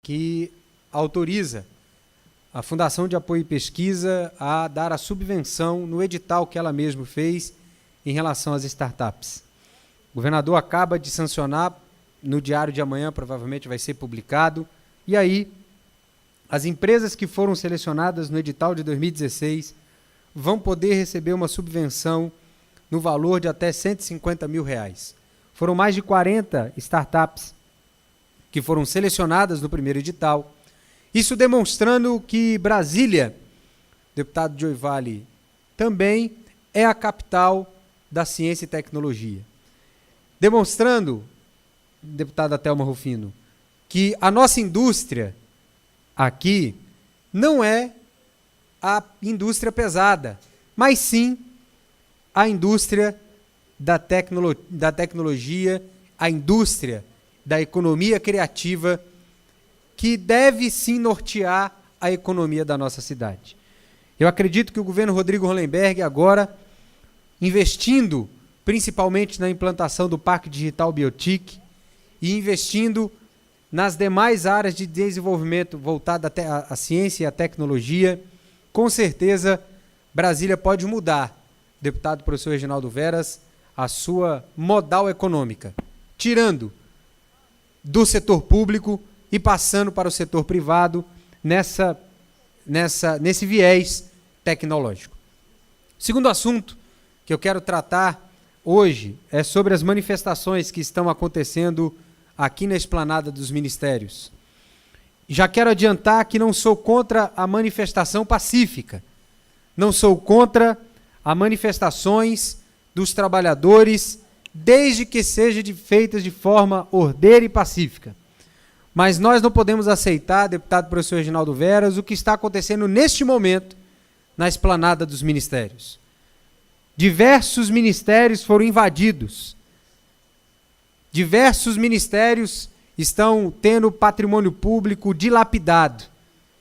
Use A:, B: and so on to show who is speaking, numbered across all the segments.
A: que autoriza a Fundação de Apoio e Pesquisa a dar a subvenção no edital que ela mesma fez em relação às startups. O governador acaba de sancionar, no Diário de amanhã provavelmente vai ser publicado, e aí as empresas que foram selecionadas no edital de 2016 vão poder receber uma subvenção no valor de até R$150 mil. Foram mais de 40 startups que foram selecionadas no primeiro edital, isso demonstrando que Brasília, deputado Joy Vale, também é a capital da ciência e tecnologia. Demonstrando, deputada Thelma Rufino, que a nossa indústria aqui não é a indústria pesada, mas sim a indústria da tecnologia, a indústria da economia criativa, que deve sim nortear a economia da nossa cidade. Eu acredito que o governo Rodrigo Hollenberg agora, investindo principalmente na implantação do Parque Digital Biotic e investindo nas demais áreas de desenvolvimento voltada à ciência e à tecnologia, com certeza Brasília pode mudar, deputado professor Reginaldo Veras, a sua modal econômica, tirando do setor público e passando para o setor privado nesse viés tecnológico. O segundo assunto que eu quero tratar hoje é sobre as manifestações que estão acontecendo aqui na esplanada dos ministérios. Já quero adiantar que não sou contra a manifestação pacífica, não sou contra as manifestações dos trabalhadores, desde que sejam feitas de forma ordeira e pacífica. Mas nós não podemos aceitar, deputado professor Reginaldo Veras, o que está acontecendo neste momento na esplanada dos ministérios. Diversos ministérios foram invadidos. Diversos ministérios estão tendo patrimônio público dilapidado.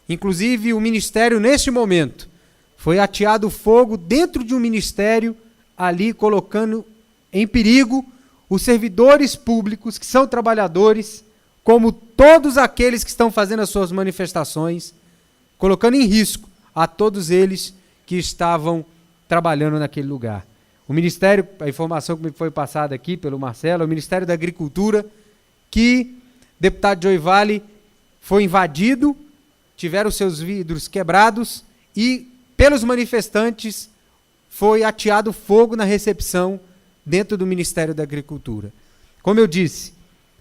A: Inclusive, o ministério, neste momento, foi ateado fogo dentro de um ministério, ali colocando em perigo os servidores públicos, que são trabalhadores, como todos aqueles que estão fazendo as suas manifestações, colocando em risco a todos eles que estavam trabalhando naquele lugar. O Ministério, a informação que me foi passada aqui pelo Marcelo, é o Ministério da Agricultura, que, deputado Joy Vale, foi invadido, tiveram seus vidros quebrados e, pelos manifestantes, foi ateado fogo na recepção dentro do Ministério da Agricultura. Como eu disse,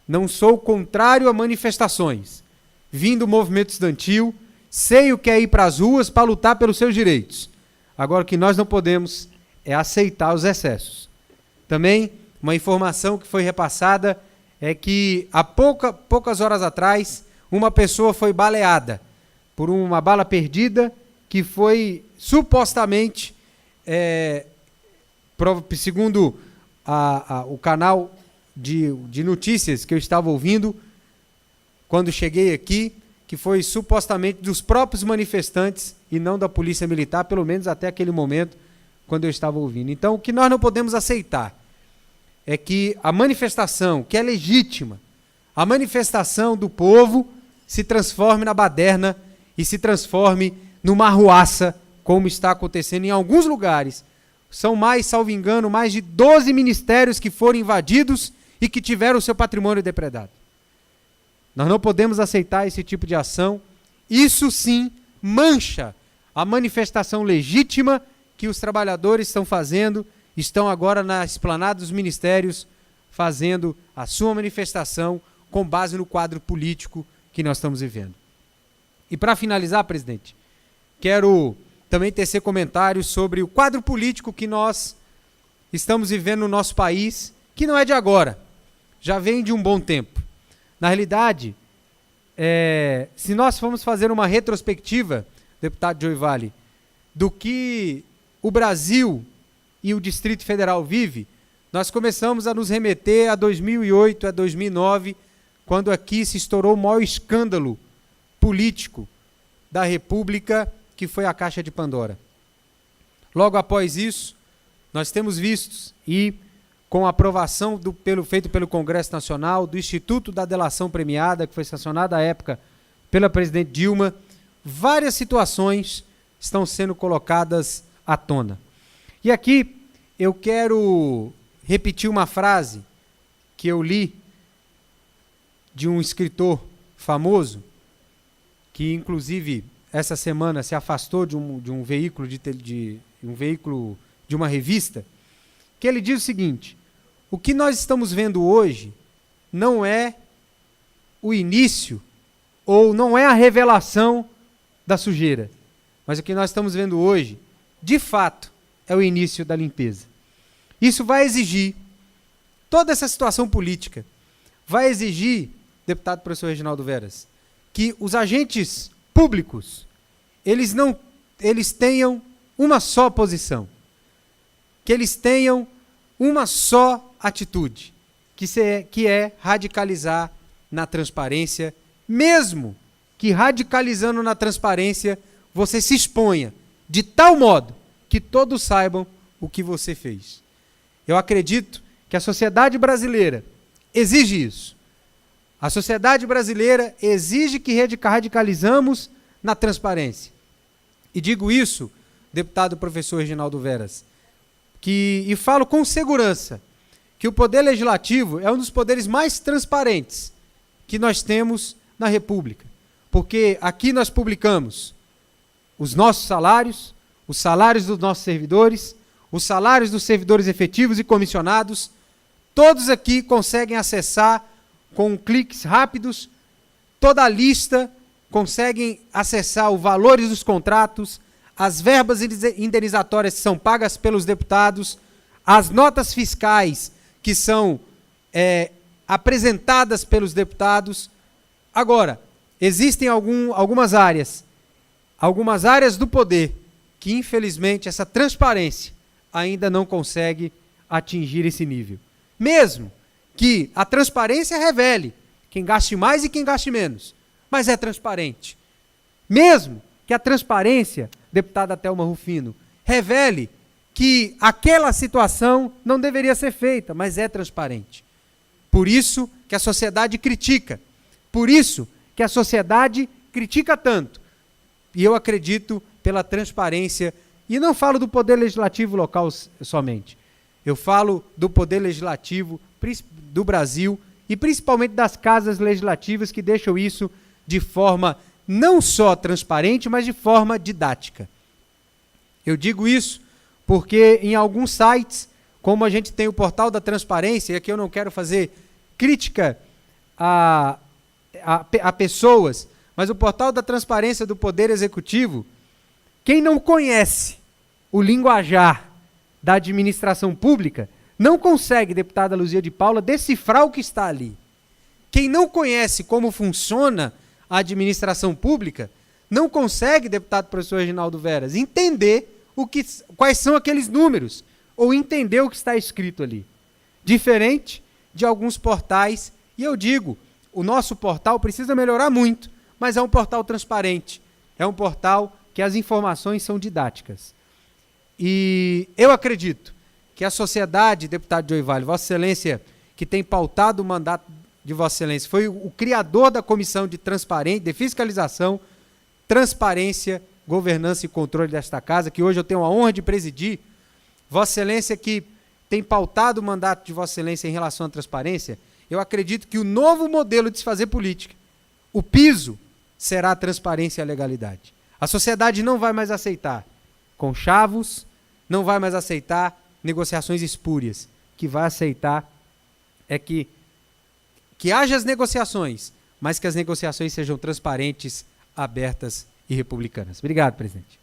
A: não sou contrário a manifestações. Vim do movimento estudantil, sei o que é ir para as ruas para lutar pelos seus direitos. Agora, o que nós não podemos é aceitar os excessos. Também, uma informação que foi repassada é que, há poucas horas atrás, uma pessoa foi baleada por uma bala perdida que foi supostamente, segundo o canal de notícias que eu estava ouvindo quando cheguei aqui, que foi supostamente dos próprios manifestantes e não da polícia militar, pelo menos até aquele momento, quando eu estava ouvindo. Então, o que nós não podemos aceitar é que a manifestação, que é legítima, a manifestação do povo, se transforme na baderna e se transforme numa arruaça, como está acontecendo em alguns lugares. São mais, salvo engano, mais de 12 ministérios que foram invadidos e que tiveram o seu patrimônio depredado. Nós não podemos aceitar esse tipo de ação. Isso sim mancha a manifestação legítima que os trabalhadores estão fazendo, estão agora na esplanada dos ministérios fazendo a sua manifestação com base no quadro político que nós estamos vivendo. E para finalizar, presidente, quero também tecer comentários sobre o quadro político que nós estamos vivendo no nosso país, que não é de agora, já vem de um bom tempo. Na realidade, se nós formos fazer uma retrospectiva, deputado Joy Vale, do que o Brasil e o Distrito Federal vive, nós começamos a nos remeter a 2008, a 2009, quando aqui se estourou o maior escândalo político da República, que foi a Caixa de Pandora. Logo após isso, nós temos visto, e com a aprovação feito pelo Congresso Nacional, do Instituto da Delação Premiada, que foi sancionado à época pela presidente Dilma, várias situações estão sendo colocadas à tona. E aqui eu quero repetir uma frase que eu li de um escritor famoso, que inclusive essa semana se afastou de um veículo de uma revista, que ele diz o seguinte: o que nós estamos vendo hoje não é o início ou não é a revelação da sujeira, mas o que nós estamos vendo hoje, de fato, é o início da limpeza. Isso vai exigir, toda essa situação política, vai exigir, deputado professor Reginaldo Veras, que os agentes públicos, eles tenham uma só posição, que eles tenham uma só atitude, que é radicalizar na transparência, mesmo que radicalizando na transparência você se exponha de tal modo que todos saibam o que você fez. Eu acredito que a sociedade brasileira exige isso. A sociedade brasileira exige que radicalizamos na transparência. E digo isso, deputado professor Reginaldo Veras, e falo com segurança que o Poder Legislativo é um dos poderes mais transparentes que nós temos na República. Porque aqui nós publicamos os nossos salários, os salários dos nossos servidores, os salários dos servidores efetivos e comissionados, todos aqui conseguem acessar com cliques rápidos toda a lista, conseguem acessar os valores dos contratos, as verbas indenizatórias que são pagas pelos deputados, as notas fiscais que são apresentadas pelos deputados. Agora, existem algumas áreas do poder que, infelizmente, essa transparência ainda não consegue atingir esse nível. Mesmo que a transparência revele quem gaste mais e quem gaste menos, mas é transparente. Mesmo que a transparência, deputada Thelma Rufino, revele que aquela situação não deveria ser feita, mas é transparente. Por isso que a sociedade critica. Por isso que a sociedade critica tanto. E eu acredito pela transparência, e não falo do Poder Legislativo local somente. Eu falo do Poder Legislativo do Brasil e principalmente das casas legislativas que deixam isso de forma não só transparente, mas de forma didática. Eu digo isso porque em alguns sites, como a gente tem o Portal da Transparência, e aqui eu não quero fazer crítica a pessoas, mas o Portal da Transparência do Poder Executivo, quem não conhece o linguajar da administração pública, não consegue, deputada Luzia de Paula, decifrar o que está ali. Quem não conhece como funciona a administração pública, não consegue, deputado professor Reginaldo Veras, entender quais são aqueles números, ou entender o que está escrito ali. Diferente de alguns portais, e eu digo, o nosso portal precisa melhorar muito, mas é um portal transparente, é um portal que as informações são didáticas. E eu acredito que a sociedade, deputado Joey Vale, Vossa Excelência, que tem pautado o mandato de Vossa Excelência, foi o criador da Comissão de Fiscalização, Transparência, Governança e Controle desta casa, que hoje eu tenho a honra de presidir. Vossa Excelência que tem pautado o mandato de Vossa Excelência em relação à transparência, eu acredito que o novo modelo de se fazer política, o piso, será a transparência e a legalidade. A sociedade não vai mais aceitar conchavos, não vai mais aceitar negociações espúrias. O que vai aceitar é que haja as negociações, mas que as negociações sejam transparentes, abertas e republicanas. Obrigado, presidente.